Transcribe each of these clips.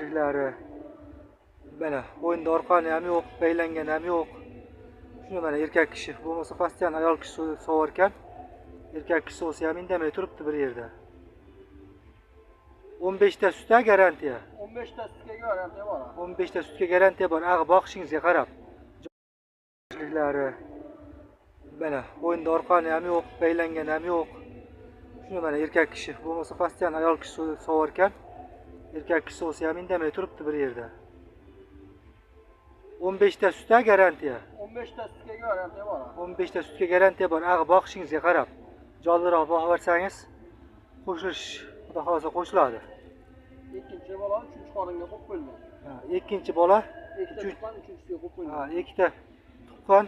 Liklari. Mana o'yinda orqani ham yo'q, baylangan ham yo'q. Shuni mana erkak kishi, bo'lmasa pastdan ayol kishi sovar ekan. Erkak kishi olsa ham indamay turibdi bir yerda. 15 ta sutga garantiya. 15 ta sutga garantiya bor. 15 ta sutga garantiya bor. Ag'i boqishingizga qarab. Liklari. Mana o'yinda orqani ham yo'q, baylangan ham yo'q. Shuni mana erkak kishi, bo'lmasa pastdan ayol kishi sovar ekan. Erkak kishi olsa ham indamay turibdi bir yerda. 15 ta sutga garantiya. 15 ta sutga garantiya bor. 15 ta sutga garantiya bor. Ag'i boqishingizga qarab. Jonliroq boqib bersangiz, qo'shilish, xudo xolasa qo'shiladi. Ikkinchi bola 3-chi xolinga qo'yib qo'yilgan. Ha, ikkinchi bola, Ikkita tuqqan, uchinchisiga qo'yib qo'yilgan. ha, ikkita tuqqan,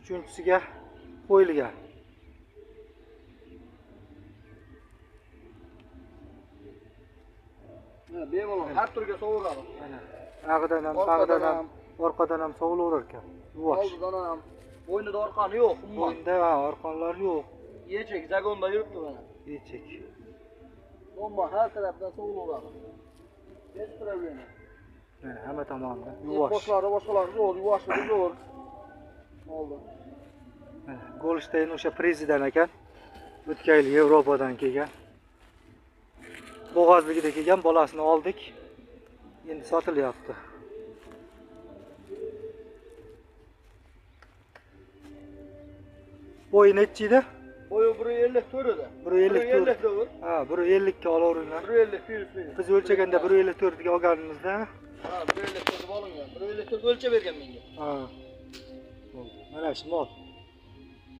uchinchisiga qo'yilgan. Mana bemalol har turga sovuradi. Mana ag'idan ham, bag'idan ham, orqadan ham sovilaverar ekan. Yuvosh. Oldidan ham bo'ynida orqani yo'q, umuman. Bo'ynida orqonlar yo'q. Yechek zagonda yuribdi mana. Yechek. Bomba har tarafdan sovilaveradi. Hech problema. Mana hamma tomondan yuvosh. Boshqalari zo'r, yuvoshligi zo'r. Oldi. Mana Golsteyn o'sha prezident ekan. O'tgan yil Yevropadan kelgan. Bo'g'ozligida kelgan, bolasini oldik. Endi sotilyapti. Bo'yi nechi edi? Bo'yi 1.54 edi. 1.54. Ha, 1.50 ga olaveringlar. 1.50 Biz o'lchaganda 1.54 ga olganimizda. Ha, 1.54 deb olingan. 1.54 o'lchab bergan menga. Ha. Mana shu mol.